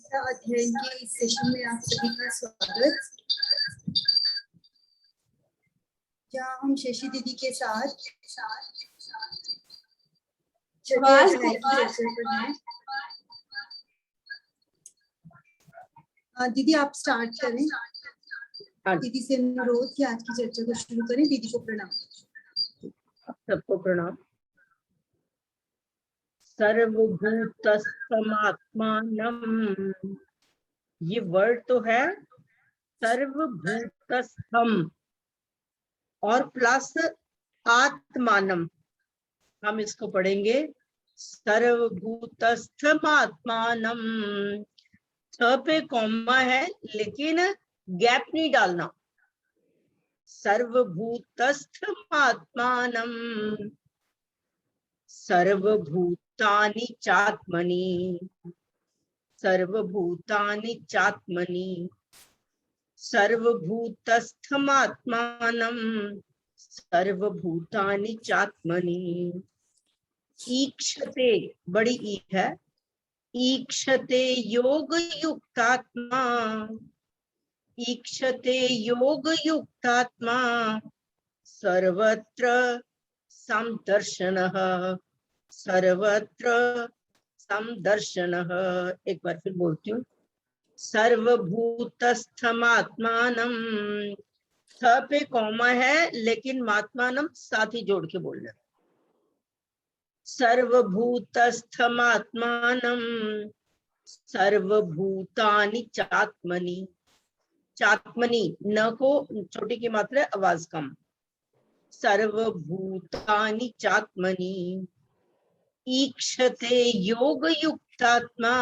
चिकित्सा अध्ययन के इस सेशन में आप सभी का स्वागत। जहाँ हम शशि दीदी के साथ चर्चा कर रहे हैं। दीदी आप स्टार्ट करें। दीदी से अनुरोध कि आज की चर्चा को शुरू करें। दीदी को प्रणाम। सबको प्रणाम। सर्वभूतस्थमात्मानम, ये वर्ड तो है सर्वभूतस्थम और प्लस आत्मानम, हम इसको पढ़ेंगे सर्वभूतस्थमात्मानम। छ पे कॉमा है लेकिन गैप नहीं डालना। सर्वभूतस्थमात्मानम सर्वभूतानि चात्मनि, सर्वभूतानि चात्मनि, सर्वभूतस्थमात्मानं सर्वभूतानि चात्मनि। ईक्षते, बड़ी ई है, ईक्षते योग युक्तात्मा, ईक्षते योग युक्तात्मा सर्वत्र समदर्शनः, सर्वत्र समदर्शनः। एक बार फिर बोलती हूँ, सर्वभूतस्थमात्मानं, थ पे कॉमा है लेकिन मात्मानम साथ ही जोड़ के बोलना। सर्वभूतस्थमात्मानं सर्वभूतानि चात्मनि, चात्मनि न को छोटी की मात्रा आवाज कम। सर्वभूतानि चात्मनि, ईक्षते योग युक्तात्मा,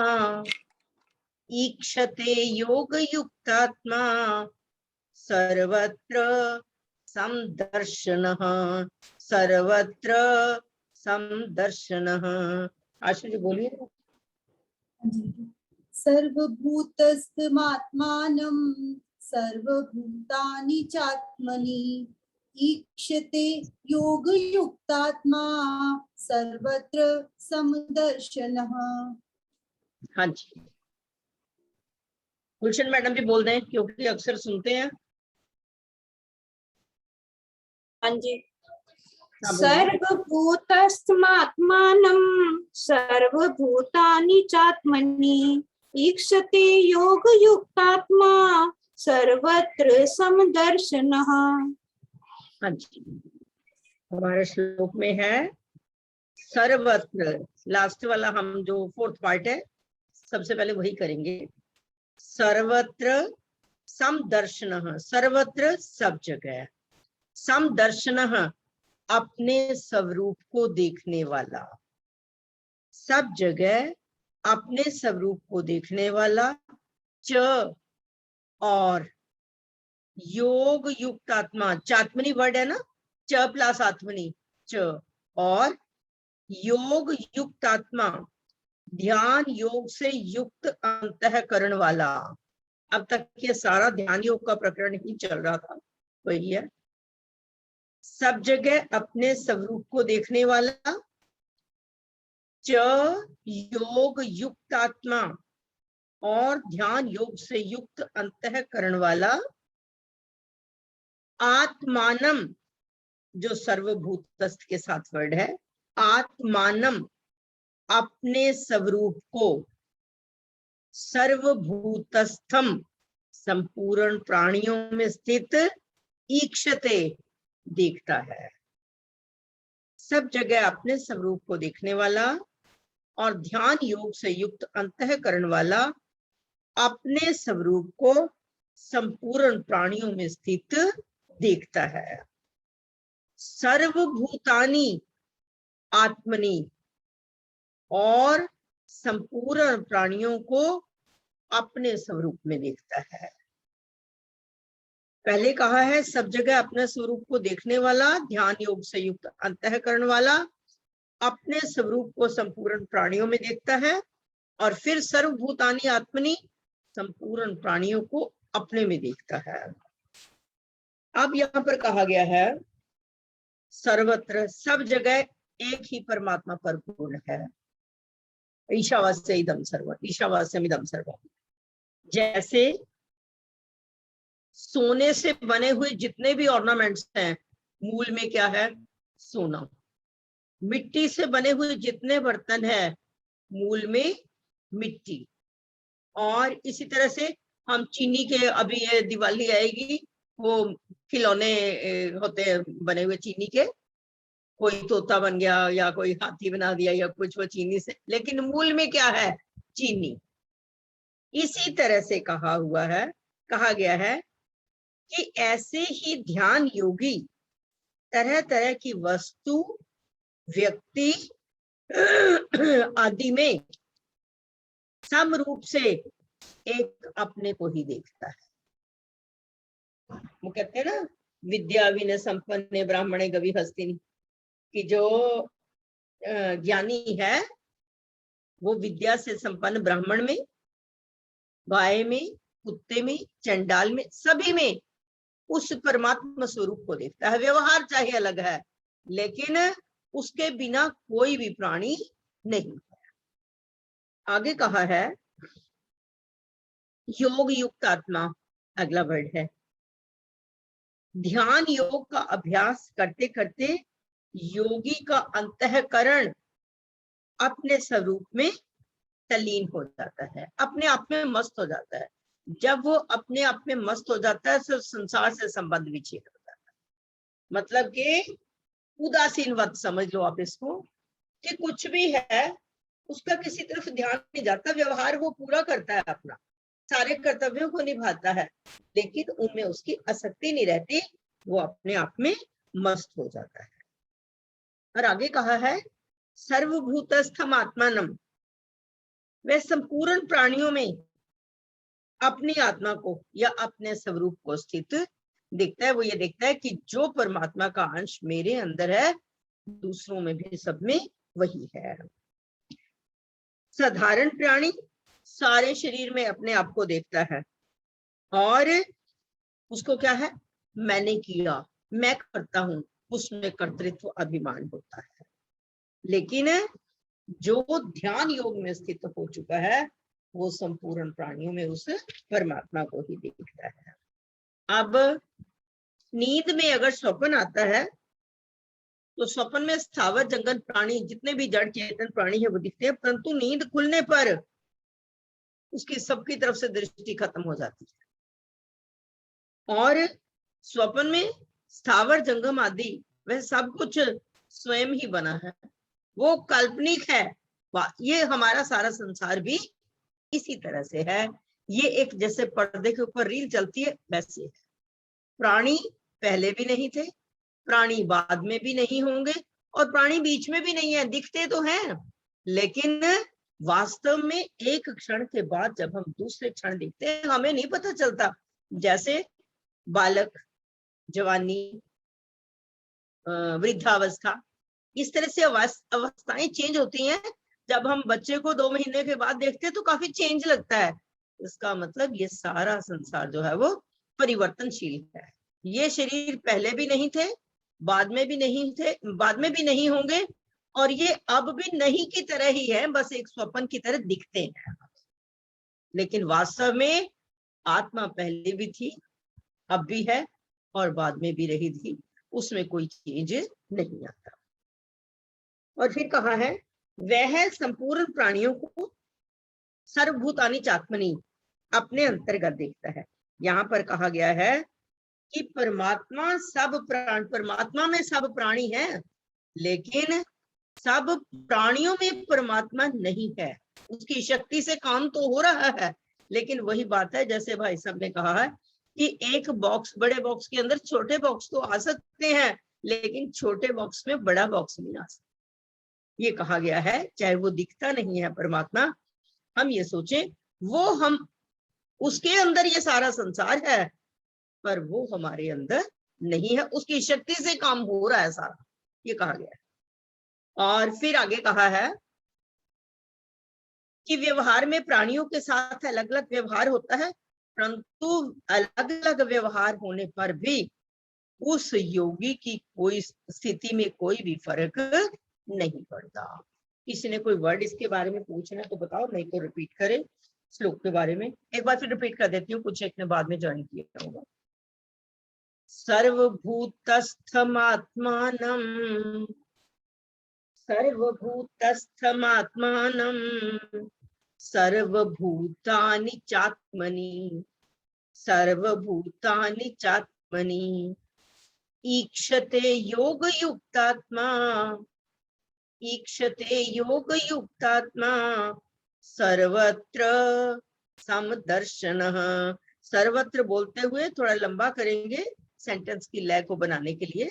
ईक्षते योग युक्तात्मा सर्वत्र समदर्शनः, सर्वत्र समदर्शनः। आशु जी बोलिए। सर्वभूतस्थमात्मानं सर्वभूतानि चात्मनि, ईक्षते योग युक्तात्मा सर्वत्र समदर्शनः। हाँ जी, गुलशन मैडम भी बोल दें क्योंकि अक्सर सुनते हैं। हाँ जी। सर्वभूतस्थमात्मानं सर्वभूतानि चात्मनि, ईक्षते योग युक्तात्मा सर्वत्र समदर्शनः। हाँ जी, हमारे श्लोक में है सर्वत्र, लास्ट वाला हम जो फोर्थ पार्ट है सबसे पहले वही करेंगे। सर्वत्र समदर्शनः, सर्वत्र सब जगह, समदर्शनः अपने स्वरूप को देखने वाला, सब जगह अपने स्वरूप को देखने वाला। च और योग युक्त आत्मा, चात्मनी वर्ड है ना, च प्लस आत्मनी, च और योग युक्त आत्मा, ध्यान योग से युक्त अंतःकरण वाला। अब तक ये सारा ध्यान योग का प्रकरण ही चल रहा था, वही है। सब जगह अपने स्वरूप को देखने वाला, च योग युक्त आत्मा और ध्यान योग से युक्त अंतःकरण वाला, आत्मानम जो सर्वभूतस्थ के साथ वर्ड है, आत्मानम अपने स्वरूप को, सर्वभूतस्थम संपूर्ण प्राणियों में स्थित, ईक्षते देखता है। सब जगह अपने स्वरूप को देखने वाला और ध्यान योग से युक्त अंतःकरण वाला, अपने स्वरूप को संपूर्ण प्राणियों में स्थित देखता है। सर्वभूतानि आत्मनि और संपूर्ण प्राणियों को अपने स्वरूप में देखता है। पहले कहा है सब जगह अपने स्वरूप को देखने वाला, ध्यान योग से युक्त अंतःकरण वाला, अपने स्वरूप को संपूर्ण प्राणियों में देखता है। और फिर सर्वभूतानि आत्मनि, संपूर्ण प्राणियों को अपने में देखता है। अब यहाँ पर कहा गया है सर्वत्र, सब जगह एक ही परमात्मा परिपूर्ण है। ईशावास्य इदम सर्व, ईशावास्यम इदम सर्व, जैसे सोने से बने हुए जितने भी ऑर्नामेंट्स हैं, मूल में क्या है? सोना। मिट्टी से बने हुए जितने बर्तन हैं, मूल में मिट्टी। और इसी तरह से हम चीनी के, अभी ये दिवाली आएगी, वो खिलौने होते हैं बने हुए चीनी के, कोई तोता बन गया या कोई हाथी बना दिया या कुछ, वो चीनी से, लेकिन मूल में क्या है? चीनी। इसी तरह से कहा गया है कि ऐसे ही ध्यान योगी तरह तरह की वस्तु, व्यक्ति आदि में सम रूप से एक अपने को ही देखता है। वो कहते हैं ना, विद्या विनय संपन्न ब्राह्मणे गवि हस्तिनी, कि जो ज्ञानी है वो विद्या से संपन्न ब्राह्मण में, गाय में, कुत्ते में, चंडाल में, सभी में उस परमात्मा स्वरूप को देखता है। व्यवहार चाहे अलग है, लेकिन उसके बिना कोई भी प्राणी नहीं है। आगे कहा है योग युक्त आत्मा, अगला वर्ड है। ध्यान योग का अभ्यास करते करते योगी का अंतःकरण अपने स्वरूप में तल्लीन हो जाता है, अपने आप में मस्त हो जाता है। जब वो अपने आप में मस्त हो जाता है तो संसार से संबंध विच्छेद हो जाता है। मतलब कि उदासीन वत समझ लो आप इसको, कि कुछ भी है उसका किसी तरफ ध्यान नहीं जाता, व्यवहार वो पूरा करता है, अपना सारे कर्तव्यों को निभाता है, लेकिन उनमें उसकी आसक्ति नहीं रहती, वो अपने आप में मस्त हो जाता है। और आगे कहा है सर्वभूतस्थम आत्मानम, वह संपूर्ण प्राणियों में अपनी आत्मा को या अपने स्वरूप को स्थित देखता है। वो ये देखता है कि जो परमात्मा का अंश मेरे अंदर है, दूसरों में भी, सब में वही है। साधारण प्राणी सारे शरीर में अपने आप को देखता है और उसको क्या है? मैंने किया, मैं करता हूं, उसमें कर्तृत्व अभिमान होता है। लेकिन जो ध्यान योग में स्थित हो चुका है, वो संपूर्ण प्राणियों में उस परमात्मा को ही देखता है। अब नींद में अगर स्वप्न आता है तो स्वप्न में स्थावर जंगल प्राणी, जितने भी जड़ चेतन प्राणी है, वो दिखते हैं, परंतु नींद खुलने पर उसकी सबकी तरफ से दृष्टि खत्म हो जाती है। और स्वप्न में स्थावर जंगम आदि वह सब कुछ स्वयं ही बना है, वो काल्पनिक है। ये हमारा सारा संसार भी इसी तरह से है। ये एक जैसे पर्दे के ऊपर रील चलती है, वैसे है। प्राणी पहले भी नहीं थे, प्राणी बाद में भी नहीं होंगे, और प्राणी बीच में भी नहीं है। दिखते तो हैं, लेकिन वास्तव में एक क्षण के बाद जब हम दूसरे क्षण दिखते हैं, हमें नहीं पता चलता। जैसे बालक, जवानी, वृद्धावस्था, इस तरह से अवस्थाएं चेंज होती हैं। जब हम बच्चे को 2 महीने के बाद देखते हैं तो काफी चेंज लगता है। इसका मतलब ये सारा संसार जो है वो परिवर्तनशील है। ये शरीर पहले भी नहीं थे, बाद में भी नहीं थे, बाद में भी नहीं होंगे, और ये अब भी नहीं की तरह ही है, बस एक स्वप्न की तरह दिखते हैं। लेकिन वास्तव में आत्मा पहले भी थी, अब भी है, और बाद में भी रही थी, उसमें कोई चेंज नहीं आता। और फिर कहा है वह संपूर्ण प्राणियों को सर्वभूतानि चात्मनि, अपने अंतर्गत देखता है। यहाँ पर कहा गया है कि परमात्मा में सब प्राणी है, लेकिन सब प्राणियों में परमात्मा नहीं है। उसकी शक्ति से काम तो हो रहा है, लेकिन वही बात है जैसे भाई साहब ने कहा है कि एक बॉक्स, बड़े बॉक्स के अंदर छोटे बॉक्स तो आ सकते हैं, लेकिन छोटे बॉक्स में बड़ा बॉक्स नहीं आ सकता। ये कहा गया है, चाहे वो दिखता नहीं है परमात्मा, हम ये सोचें वो हम उसके अंदर ये सारा संसार है, पर वो हमारे अंदर नहीं है, उसकी शक्ति से काम हो रहा है सारा, ये कहा गया है। और फिर आगे कहा है कि व्यवहार में प्राणियों के साथ अलग अलग व्यवहार होता है, परंतु अलग अलग व्यवहार होने पर भी उस योगी की कोई स्थिति में कोई भी फर्क नहीं पड़ता। किसी ने कोई वर्ड इसके बारे में पूछना है तो बताओ, नहीं तो रिपीट करें। श्लोक के बारे में। एक बार फिर रिपीट कर देती हूँ, कुछ एक ने बाद में ज्वाइन किया होगा। सर्वभूतस्थमात्मानं सर्वभूतस्थमात्मानं सर्वभूतानि चात्मनि सर्वभूतानि चात्मनि ईक्षते योगयुक्तात्मा सर्वत्र समदर्शनः। सर्वत्र बोलते हुए थोड़ा लंबा करेंगे सेंटेंस की लय को बनाने के लिए।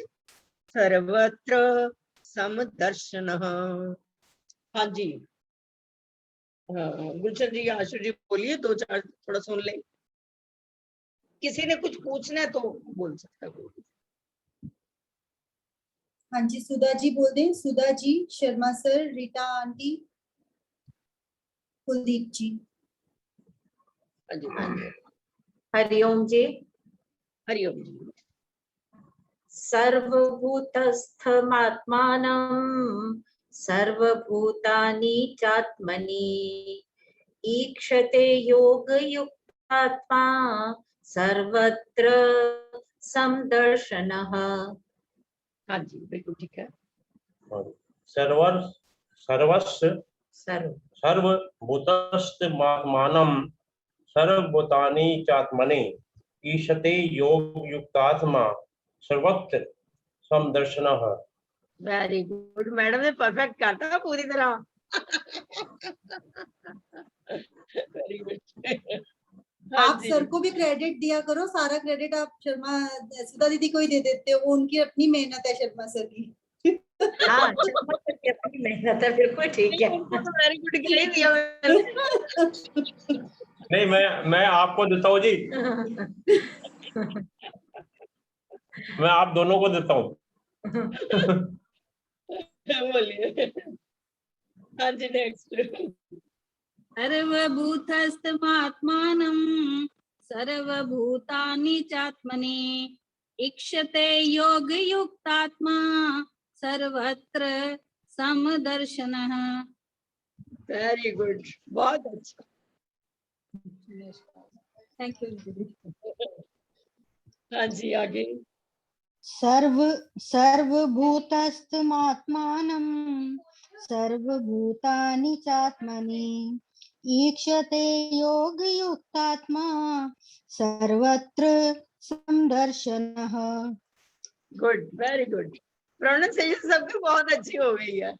सर्वत्र समदर्शनः। हाँ जी, गुलशन जी, आशु जी बोलिए, दो चार थोड़ा सुन ले। किसी ने कुछ पूछना है तो बोल सकता है। हाँ जी, सुधा जी बोल दें। सुधा जी, शर्मा सर, रीता आंटी, कुलदीप जी। हाँ जी, हरिओम जी। हरिओम जी। सर्वभूतस्थमात्मानं सर्वभूतानि चात्मनि ईक्षते योगयुक्तात्मा सर्वत्र समदर्शनः। हाँ जी, बिल्कुल ठीक है। सर्वस्य सर्वभूतस्थमात्मानं सर्वभूतानि चात्मनि ईशते योगयुक्तात्मा सर्वत्र समदर्शनः। वेरी गुड, मैडम ने परफेक्ट कहा था पूरी तरह। Very good. आप सर को भी क्रेडिट दिया करो, सारा क्रेडिट आप शर्मा सुधा दीदी को ही दे देते हो, वो उनकी अपनी मेहनत है शर्मा सर की। हाँ, शर्मा सर की अपनी मेहनत है, बिल्कुल ठीक है। वेरी गुड कह दिया मैंने। नहीं, मैं आपको देता हूँ जी। मैं आप दोनों को देता हूँ। बोलिए। हाँ जी, नेक्स्ट। सर्वभूतस्थमात्मानं सर्वभूतानि चात्मनि ईक्षते योगयुक्तात्मा सर्वत्र समदर्शनः। वेरी गुड, बहुत अच्छा। Thank you. हाँ जी, आगे। सर्वभूतस्थमात्मानं सर्वभूतानि चात्मनि ईक्षते योगयुक्तात्मा सर्वत्र समदर्शनः। Good, very good. प्रोनाउंसिएशन सबकी बहुत अच्छी हो गई है।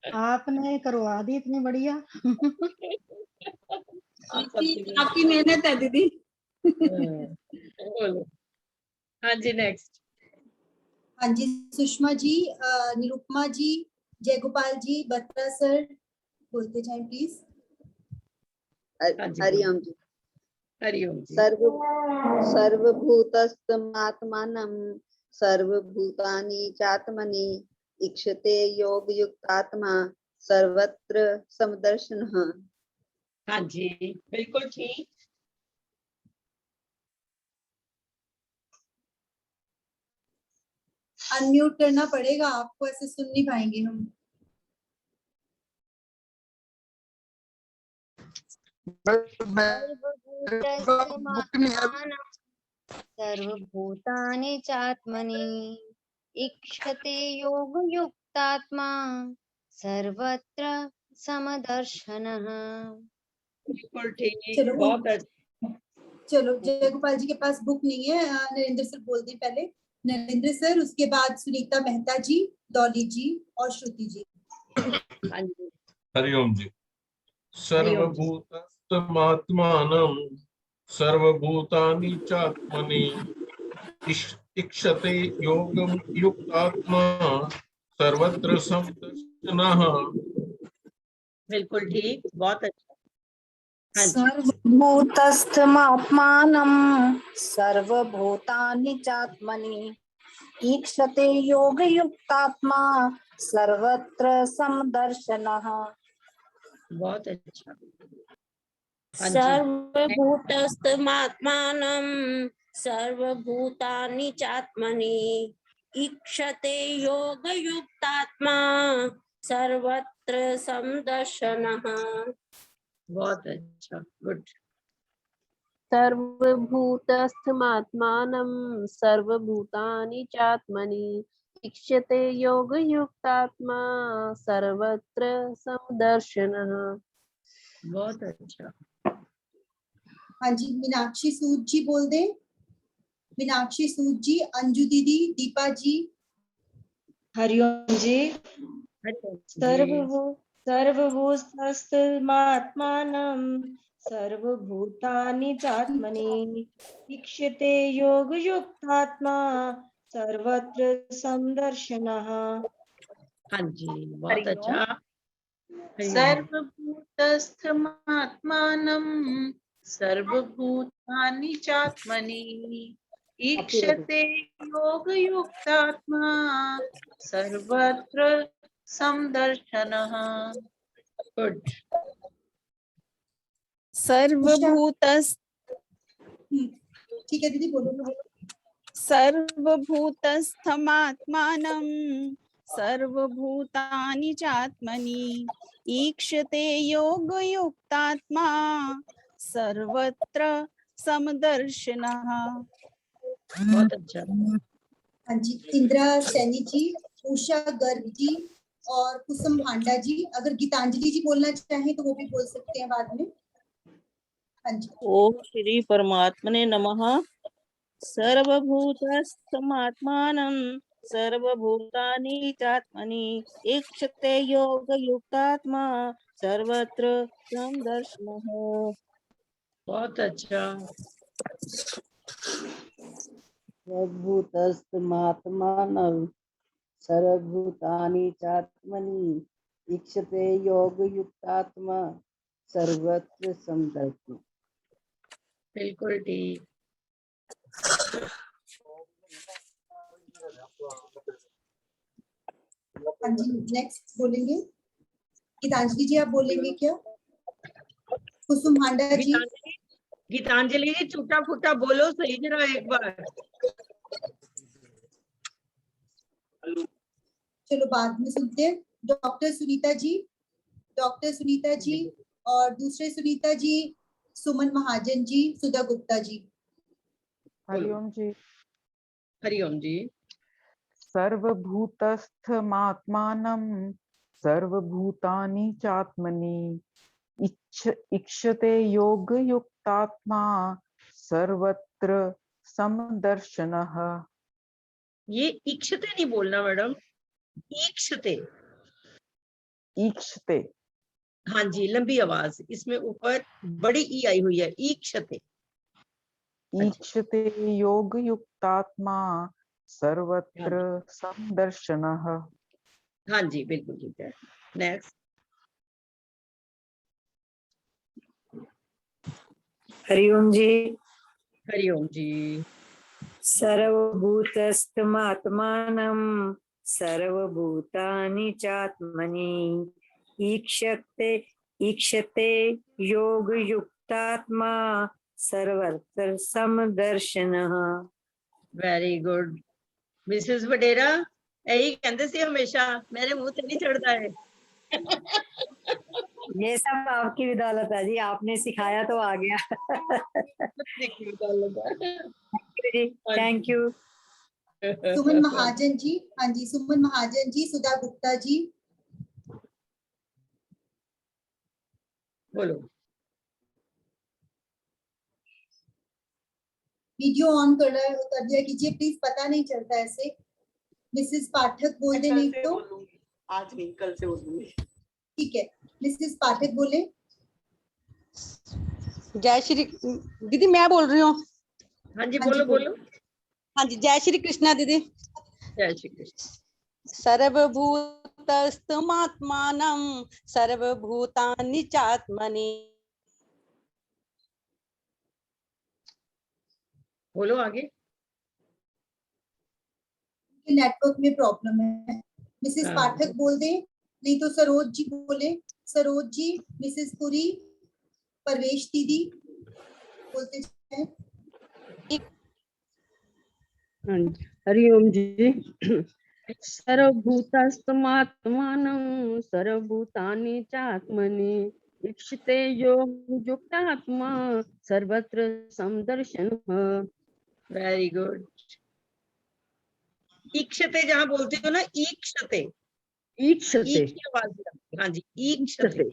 आपने करवा दी इतनी बढ़िया। आपकी मेहनत है दीदी। बोलो। हाँ जी, नेक्स्ट। हाँ जी, सुषमा जी, निरुपमा जी, जयगोपाल जी, बत्रा सर, बोलते जाए प्लीज। हरिओम जी। हरिओम जी। सर्वभूतस्थमात्मानं सर्वभूतानि चात्मनि ईक्षते योगयुक्तात्मा सर्वत्र समदर्शनः। हाँ जी, बिल्कुल ठीक। अनम्यूट करना पड़ेगा आपको, ऐसे सुन नहीं पाएंगे हम। सर्वभूतानि चात्मनि ईक्षते योगयुक्तात्मा सर्वत्र समदर्शनः। बिल्कुल ठीक, चलो, बहुत अच्छा। चलो, जयगोपाल जी के पास बुक नहीं है, नरेंद्र सर बोल दें पहले। नरेंद्र सर, उसके बाद सुनीता मेहता जी, डॉली जी और श्रुति जी। हाँ जी, हरिओम जी। सर्वभूतस्थमात्मानं सर्वभूतानि चात्मनि ईक्षते योगं युक्तात्मा सर्वत्र समदर्शनः। बिल्कुल ठीक, बहुत अच्छा। हाँ जी, सर्वभूतस्थमात्मानं सर्वभूतानि चात्मनि ईक्षते योगयुक्तात्मा सर्वत्र समदर्शनः। बहुत अच्छा। हाँ जी, सर्वभूतस्थमात्मानं सर्वभूतानि चात्मनि ईक्षते योगयुक्तात्मा सर्वत्र समदर्शनः। बहुत अच्छा, गुड। सर्वभूतस्थमात्मानं सर्वभूतानि चात्मनि ईक्षते योगयुक्तात्मा सर्वत्र समदर्शनः। बहुत अच्छा। हाँ जी, मीनाक्षी सूद जी बोल दे। मीनाक्षी सूद जी, अंजू दीदी, दीपा जी। हरिओम जी। हरिओम जी। सर्वभूतस्थमात्मानं सर्वभूतानि चात्मनि ईक्षते योगयुक्तात्मा सर्वत्र समदर्शनः। हाँ जी, बहुत अच्छा। हरिओम। सर्वभूतस्थमात्मानं सर्वभूतानि चात्मनि ईक्षते योगयुक्तात्मा सर्वत्र समदर्शनः। गुड। ठीक है दीदी, बोलो। सर्वभूतस्थमात्मानं सर्वभूतानि चात्मनि ईक्षते योगयुक्तात्मा सर्वत्र समदर्शनः। बहुत अच्छा। हाँ जी, इंदिरा सैनी जी, उषा गर्ग जी और कुसुम भांडा जी। अगर गीतांजलि जी बोलना चाहें तो वो भी बोल सकते हैं बाद में। हाँ जी। ओम श्री परमात्मने नमः। सर्वभूतस्थमात्मानं सर्वभूतानि चात्मनि ईक्षते योगयुक्तात्मा सर्वत्र समदर्शनः। बहुत अच्छा। सर्वभूतस्थमात्मानं सर्वभूतानि चात्मनि ईक्षते योगयुक्तात्मा सर्वत्र समदर्शनः। बिल्कुल ठीक। हाँ जी, नेक्स्ट बोलेंगे गीतांजलि जी, आप बोलेंगे क्या? कुसुम भांडा जी। गीतांजलि जी छूटा फूटा बोलो सही जरा एक बार। चलो बाद में सुनते हैं। डॉक्टर सुनीता जी और दूसरे सुनीता जी, सुमन महाजन जी, सुधा गुप्ता जी। हरिओम जी। हरिओम जी। सर्वभूतस्थमात्मानं सर्वभूतानि चात्मनि ईक्षते योगयुक्तात्मा सर्वत्र समदर्शनः। ये ईक्षते नहीं बोलना मैडम, ईक्षते। ईक्षते। हाँ जी, लंबी आवाज, इसमें ऊपर बड़ी ई आई हुई है, ईक्षते। ईक्षते योगयुक्तात्मा सर्वत्र समदर्शनः। हाँ जी, बिल्कुल ठीक है। नेक्स्ट। हरिओम जी। हरिओम जी। सर्वभूतस्थमात्मानं सर्वभूतानि चात्मनि ईक्षते योगयुक्तात्मा सर्वत्र समदर्शनः। Very good. मिसेस वडेरा यही कहते सी हमेशा, मेरे मुंह से नहीं चढ़ता है। ये सब आपकी बदौलत है जी, आपने सिखाया तो आ गया। Thank you. सुमन महाजन जी। हाँ जी, सुमन महाजन जी, सुधा गुप्ता जी। बोलो। वीडियो ऑन कर दिया कीजिए प्लीज, पता नहीं चलता ऐसे। मिसेस पाठक बोल दे, नहीं तो आज नहीं, कल से बोलूंगी। ठीक है, मिसेस पाठक बोले। जय श्री दीदी, मैं बोल रही हूँ। हाँ जी, बोलो बोलो। हाँ जी, जय श्री कृष्णा दीदी। जय श्री कृष्ण। सर्वभूतस्थमात्मानं सर्वभूतानि चात्मनि। बोलो आगे। नेटवर्क में प्रॉब्लम है। मिसेस पाठक बोल दे, नहीं तो सरोज जी बोले। सरोज जी, मिसेस पुरी, परवेश दीदी बोलते हैं। हरिओम जी। सर्वभूतस्थमात्मानं सर्वभूतानि चात्मनि ईक्षते योग युक्तात्मा सर्वत्र समदर्शनः। Very good. ईक्षते जहाँ बोलते हो ना, ईक्षते, ईक्षते, ई की आवाज लगती है। हाँ जी, ईक्षते।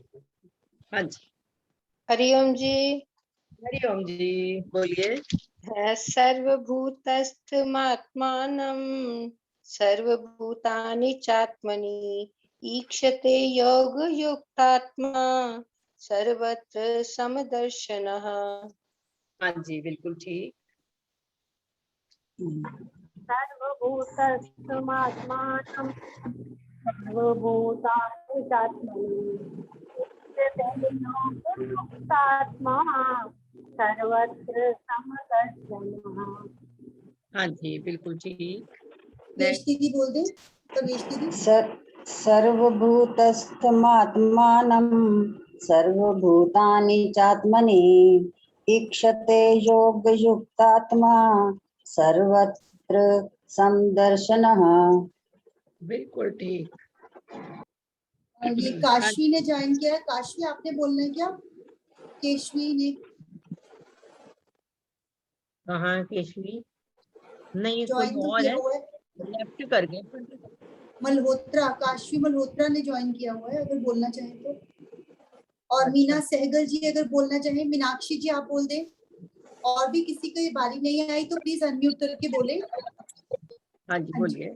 हाँ जी, हरिओम जी। हरिओम जी, बोलिए। सर्वभूतस्थमात्मानं सर्वभूतानि चात्मनि ईक्षते योगयुक्तात्मा सर्वत्र समदर्शनः। हाँ जी, बिल्कुल ठीक। सर्वभूतस्थमात्मानं सर्वभूतानि चात्मनि ईक्षते योगयुक्तात्मा सर्वत्र समदर्शनः। हाँ जी, बिल्कुल ठीक। प्रवेश दीदी बोल दे, प्रवेश दीदी। सर्वभूतस्थमात्मानं सर्वभूतानि चात्मनि ईक्षते योगयुक्तात्मा सर्वत्र समदर्शनः। बिल्कुल ठीक। ये काशवी ने ज्वाइन किया है। काशवी आपने बोलना है क्या? केशवी ने। कहाँ केशवी? नहीं, कोई ज्वाइन तो और किया है, हुआ है। लेफ्ट कर गए। मल्होत्रा, काशवी मल्होत्रा ने ज्वाइन किया हुआ है, अगर बोलना चाहे तो। और अच्छा। मीना सहगल जी अगर बोलना चाहे। मीनाक्षी जी आप बोल दें। और भी किसी को ये बारी नहीं आई तो प्लीज अनम्यूट करके बोले। हाँ जी, बोलिए।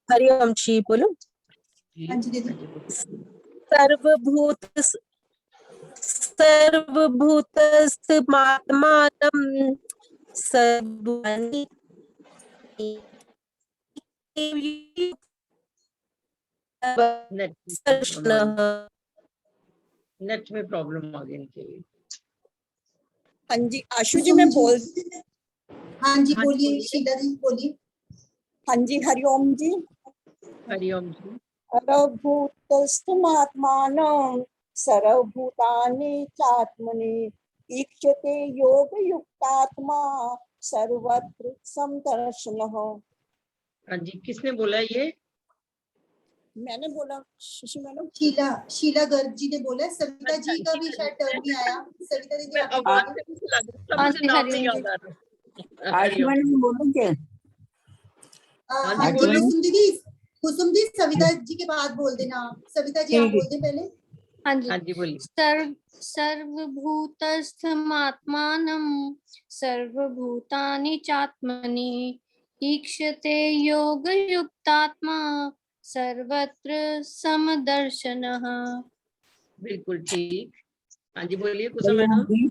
हरिओम जी, बोलो। हाँ जी दीदी। सर्वभूतस्थमात्मानं सर्वाणि नेट में प्रॉब्लम आ गई इनके। हाँ जी, आशु जी मैं बोल। हाँ जी बोलिए, शीला जी बोलिए। हाँ जी, हरिओम जी। हरिओम जी। सर्वभूतस्थमात्मानं सर्वभूतानि चात्मनि ईक्षते योगयुक्तात्मा सर्वत्र समदर्शनः। हाँ जी, किसने बोला ये? मैंने बोला, शशि मैडम। शीला गर्ग जी ने बोला। सविता जी का भी शायद टर्न नहीं आया। सविता दीदी आप आवाज से मुझे लग रहा है, मुझे नाम नहीं याद आ रहा। आयुष्मान बोलोगे? हाँ जी, कुसुम दीदी। कुसुम दी, सविता जी के बाद बोल देना आप। सविता जी आप बोल दें पहले। हाँ जी। हाँ जी, बोलिए। सर्वभूतस्थमात्मानं सर्वभूतानि चात्मनि ईक्षते योगयुक्तात्मा सर्वत्र समदर्शनः। बिल्कुल ठीक। हाँ जी, बोलिए कुसुम मैडम।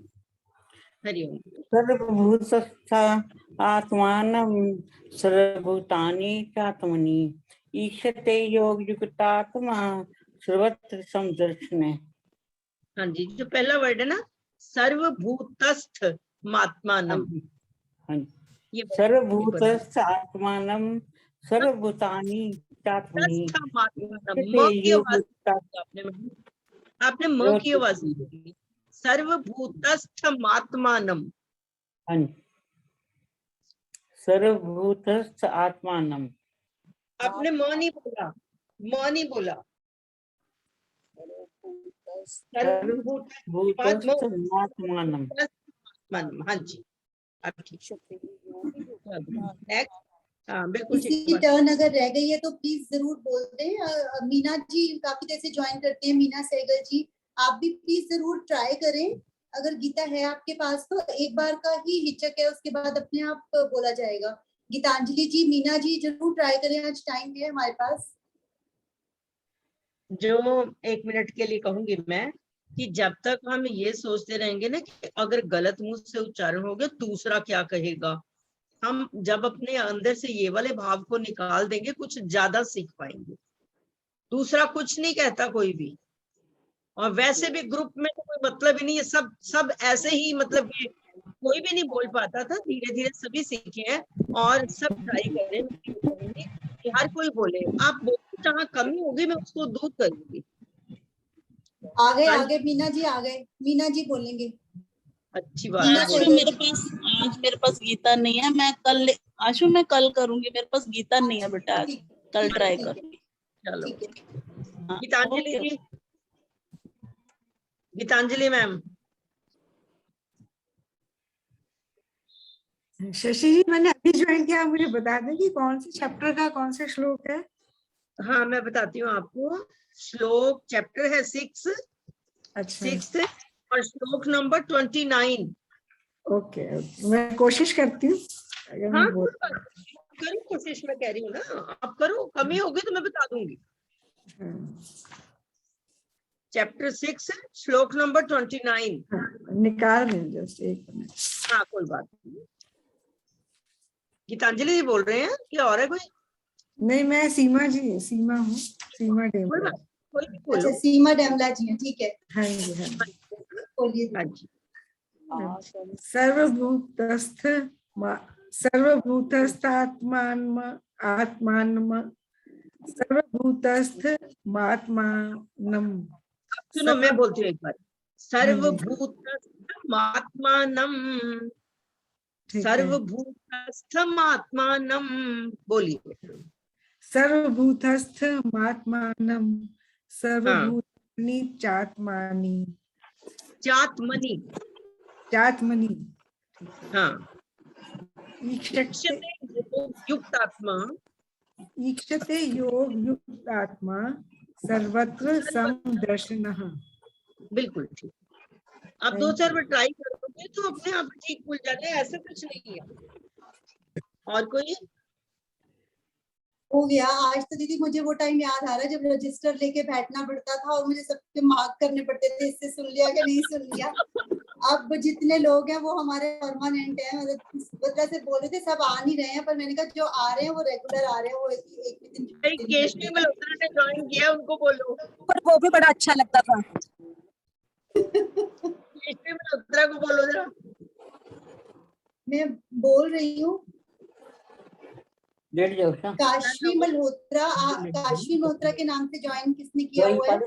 हरिओम। सर्वभूतस्थमात्मानं सर्वभूतानि चात्मनि ईक्षते योगयुक्तात्मा सर्वत्र समदर्शनः। हाँ जी, जो पहला वर्ड है ना, सर्वभूतस्थ मात्मानम। हाँ जी, सर्वभूतस्थ आत्मानं सर्वभूतानि चात्मनि आपने म की आवाज दी। सर्वभूतस्थ मात्मानम। हाँ जी, सर्वभूतस्थ आत्मानं। आपने म नहीं बोला, म नहीं बोला। हाँ जी, अब ठीक। हाँ बिल्कुल किसी ठीक। की टर्न अगर रह गई है तो प्लीज जरूर बोल दें। मीना जी काफी देर से ज्वाइन करते हैं। मीना सहगल जी आप भी प्लीज जरूर ट्राई करें। अगर गीता है आपके पास तो एक बार का ही हिचक है, उसके बाद अपने आप बोला जाएगा। गीतांजलि जी, मीना जी जरूर ट्राई करें, आज टाइम है हमारे पास। जो 1 मिनट के लिए कहूंगी मैं कि जब तक हम ये सोचते रहेंगे ना कि अगर गलत मुंह से उच्चारण हो गया दूसरा क्या कहेगा, हम जब अपने अंदर से ये वाले भाव को निकाल देंगे कुछ ज्यादा सीख पाएंगे। दूसरा कुछ नहीं कहता कोई भी, और वैसे भी ग्रुप में तो कोई मतलब ही नहीं है। सब ऐसे ही, मतलब कि कोई भी नहीं बोल पाता था। धीरे धीरे सभी सीखे हैं और सब ट्राई करेंगे कि हर कोई बोले। आप बोलो जहाँ कमी होगी मैं उसको दूर करूंगी। आगे मीना जी आ गए। मीना जी बोलेंगे। अच्छी बात मीना है। आशु मेरे पास गीता नहीं है। मैं कल करूंगी। मेरे पास गीता नहीं है बेटा, आज कल ट्राई करूंगी। चलो गीतांजलि जी। गीतांजलि मैम। शशि जी, मैंने अभी ज्वाइन किया, मुझे बता दें कि कौन से चैप्टर का कौन से श्लोक है? हाँ मैं बताती हूँ आपको। श्लोक चैप्टर है 6। अच्छा 6 और श्लोक नंबर 29। ओके ओके, मैं कोशिश करती हूँ। अगर मैं हाँ बोल करो कोशिश, मैं कह रही हूँ ना, आप करो, कमी होगी तो मैं बता दूंगी। चैप्टर 6 श्लोक नंबर 29। निकाल दें, जस्ट एक मिनट। हाँ कोई बात नहीं। गीतांजलि जी बोल रहे हैं कि और है कोई? नहीं, मैं सीमा जी, सीमा हूँ, सीमा डेमरा। अच्छा, सीमा डेमला जी हैं, ठीक है। हाँ जी, हाँ जी। बोलिए। हाँ जी। सर्वभूतस्थ सर्वभूतस्थात्मान आत्मान सर्वभूतस्थ मात्मानम। सुनो मैं बोलती हूँ एक बार। सर्वभूतस्थमात्मानम, सर्वभूतस्थमात्मानम बोलिए। सर्वभूतस्थमात्मानम सर्वभूतानि चात्मानि। चात्मनि। चात्मनि। हाँ। ईक्षते युक्तात्मा। ईक्षते योग युक्तात्मा सर्वत्र समदर्शनः। बिल्कुल ठीक। आप 2-4 बार ट्राई करोगे तो अपने आप ठीक खुल जाते हैं, ऐसा कुछ नहीं है। और कोई? हो गया। आज तो दीदी मुझे वो टाइम याद आ रहा है जब रजिस्टर लेके बैठना पड़ता था और मुझे सबके मार्क करने पड़ते थे, इससे सुन लिया कि नहीं सुन लिया। अब जितने लोग हैं वो हमारे परमानेंट हैं, मतलब इस वजह से बोल रहे थे सब आ नहीं रहे हैं, पर मैंने कहा जो आ रहे हैं वो रेगुलर आ रहे हैं, वो एक भी दिन केशवी मल्होत्रा ने ज्वाइन किया, उनको बोलो। पर वो भी बड़ा अच्छा लगता था। केशवी मल्होत्रा को बोलो जरा। मैं बोल रही हूँ काशवी मल्होत्रा। काशवी मल्होत्रा के नाम से ज्वाइन किसने किया हुआ है?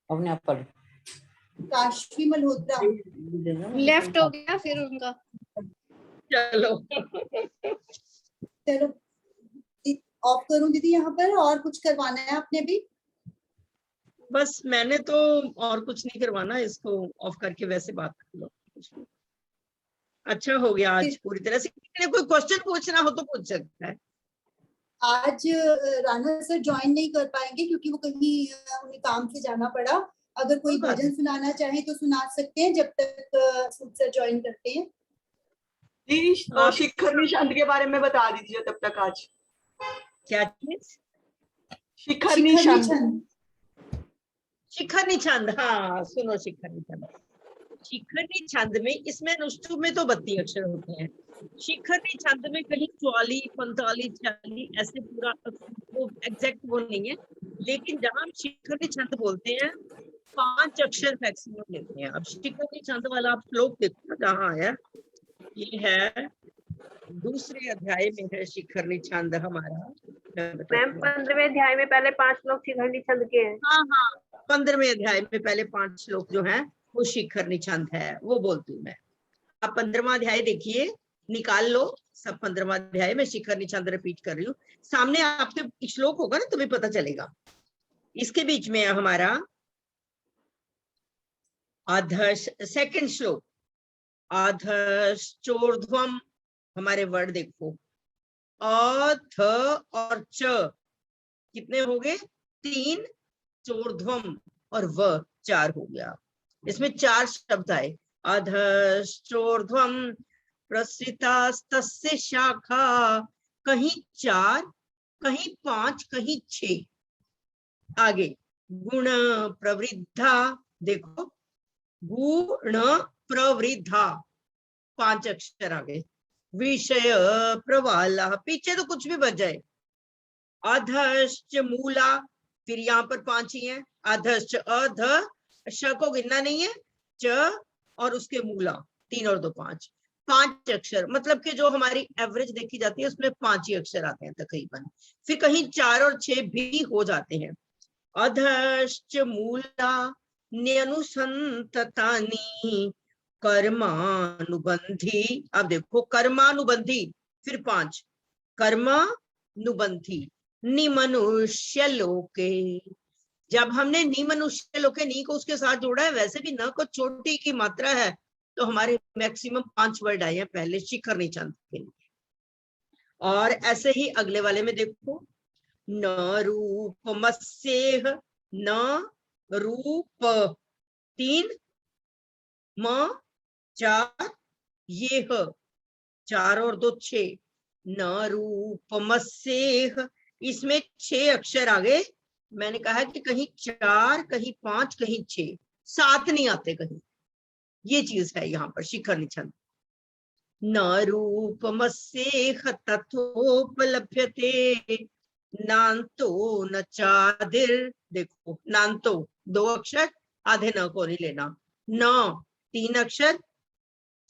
अपने आप पढ़। काशवी मल्होत्रा लेफ्ट हो गया फिर उनका। चलो चलो ऑफ करूं दीदी यहाँ पर, और कुछ करवाना है आपने भी? बस मैंने तो और कुछ नहीं करवाना, इसको ऑफ करके वैसे बात कर लो। अच्छा हो गया आज पूरी तरह से। कोई क्वेश्चन पूछना हो तो पूछ सकता है। आज राणा सर ज्वाइन नहीं कर पाएंगे क्योंकि वो कहीं उन्हें काम से जाना पड़ा। अगर कोई भजन सुनाना चाहे तो सुना सकते हैं जब तक सर ज्वाइन करते हैं। शिखर निशांत के बारे में बता दीजिए तब तक आज। क्या चीज? शिखर निशांत। शिखर निछंद। हाँ सुनो, शिखर निछंद। शिखर निछंद में, इसमें अनुष्टुप में तो 32 अक्षर होते हैं। शिखर निछंद में कहीं 44, 45, 46 ऐसे पूरा वो एग्जैक्ट वो नहीं है, लेकिन जहां हम शिखर निछंद बोलते हैं 5 अक्षर मैक्सिमम लेते हैं। अब शिखर निछंद वाला आप श्लोक देखो जहाँ आया, ये है दूसरे अध्याय में है शिखर निछंद हमारा। मैम 15वें अध्याय में पहले 5 श्लोक शिखर निछंद के हैं। हाँ हाँ, 15वें अध्याय में पहले 5 श्लोक जो हैं वो शिखर निछंद है, वो बोलती हूँ मैं। आप 15वां अध्याय देखिए, निकाल लो सब। 15वां अध्याय में शिखर निछंद रिपीट कर रही हूँ, सामने आपके श्लोक होगा ना तुम्हें पता चलेगा। इसके बीच में हमारा अधश, सेकंड श्लोक, अधश्चोर्ध्वम। हमारे वर्ड देखो, अथ और च कितने हो गए? 3, चोर्ध्वम और व 4 हो गया। इसमें 4 शब्द आए। अधश्चोर्ध्वम प्रसृतास्तस्य शाखा, कहीं 4, कहीं 5, कहीं 6। आगे गुण प्रवृद्धा, देखो गुण प्रवृद्धा 5 अक्षर आ गए। विषय प्रवाला, पीछे तो कुछ भी बच जाए। अधश्च मूला, फिर यहाँ पर 5 ही है। अधश्च, अध श को गिनना नहीं है, च और उसके मूला 3 और 2 5 अक्षर, मतलब कि जो हमारी एवरेज देखी जाती है उसमें 5 ही अक्षर आते हैं तकरीबन। फिर कहीं 4 और 6 भी हो जाते हैं। अधश्च मूला न्यनुसंततानि कर्मानुबंधी। अब देखो कर्मानुबंधी, फिर 5 कर्मानुबंधी। निमनुष्य लोके जब हमने नी मनुष्य लोके नी को उसके साथ जोड़ा है, वैसे भी न को चोटी की मात्रा है, तो हमारे मैक्सिमम 5 वर्ड आए हैं पहले शिखर निचंद के लिए। और ऐसे ही अगले वाले में देखो, न रूपमस्येह, न रूप 3, म 4, ये 4 और 2 6, न रूपमस्येह, इसमें 6 अक्षर आ गए। मैंने कहा कि कहीं 4, कहीं 5, कहीं 6, 7 नहीं आते कहीं। ये चीज है यहाँ पर शिखर निचंद। न रूपमस्येह तथोपलभ्यते, नान्तो न चादिर, देखो नान्तो 2 अक्षर, आधे न को नहीं लेना, न 3 अक्षर,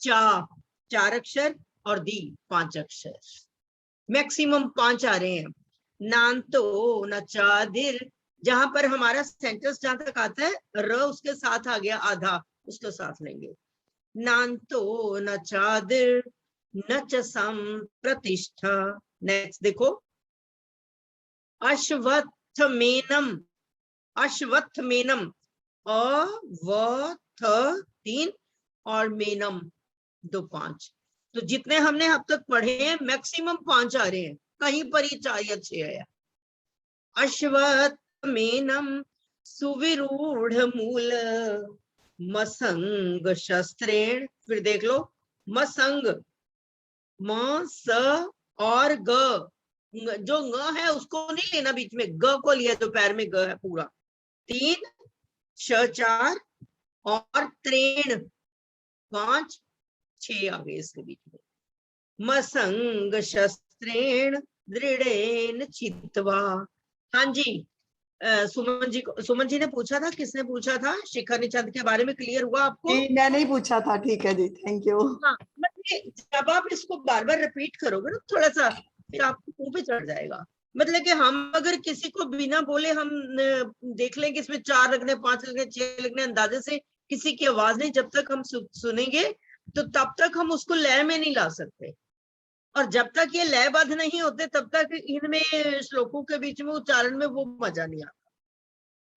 4 अक्षर और दी 5 अक्षर, मैक्सिमम 5 आ रहे हैं। नान्तो न चादिर, जहां पर हमारा सेंटेंस जहां तक आता है र उसके साथ आ गया आधा, उसके साथ लेंगे। नान्तो न चादिर न च संप्रतिष्ठा। नेक्स्ट देखो, अश्वत्थमेनम, अश्वत्थमेनम, अ व थ 3 और मेनम 2 5। तो जितने हमने अब तक पढ़े हैं मैक्सिमम 5 आ रहे हैं, कहीं पर ही 4 या 6 है। अश्वत्थमेनम सुविरूढ़ मूल मसंग शस्त्रेण, फिर देख लो मसंग, म स और ग, जो ग है उसको नहीं लेना बीच में, ग को लिया तो पैर में ग है पूरा। 3 श 4 और त्रेण 5 6 आ गए इसके बीच में। मसंग शस्त्रेण दृढ़ेन चित्वा। हाँ जी, सुमन जी ने पूछा था, किसने पूछा था शिखर निचंद के बारे में, क्लियर हुआ आपको? मैंने ही पूछा था, ठीक है जी, थैंक यू। हाँ, मतलब जब आप इसको बार बार रिपीट करोगे ना थोड़ा सा, फिर आपको मुंह पे चढ़ जाएगा। मतलब कि हम अगर किसी को बिना बोले हम देख लेंगे इसमें 4 लिखने, 5 लिखने, 6 लिखने, अंदाजे से किसी की आवाज नहीं जब तक हम सुनेंगे तो तब तक हम उसको लय में नहीं ला सकते। और जब तक ये लयबद्ध नहीं होते तब तक इनमें श्लोकों के बीच में उच्चारण में वो मजा नहीं आता।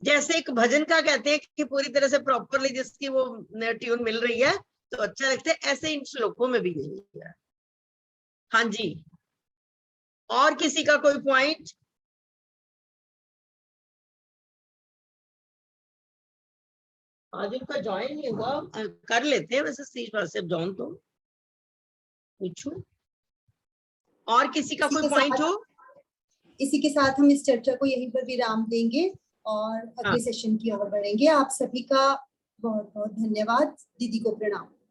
जैसे एक भजन का कहते हैं कि पूरी तरह से प्रॉपरली जिसकी वो ट्यून मिल रही है तो अच्छा लगता है, ऐसे इन श्लोकों में भी यही है। हाँ जी, और किसी का कोई पॉइंट? आज उनका ज्वाइन नहीं हुआ, कर लेते हैं वैसे से ज्वाइन, तो पूछो और किसी का कोई पॉइंट हो? इसी के साथ हम इस चर्चा को यहीं पर विराम देंगे और अगले सेशन की ओर बढ़ेंगे। आप सभी का बहुत बहुत धन्यवाद। दीदी को प्रणाम।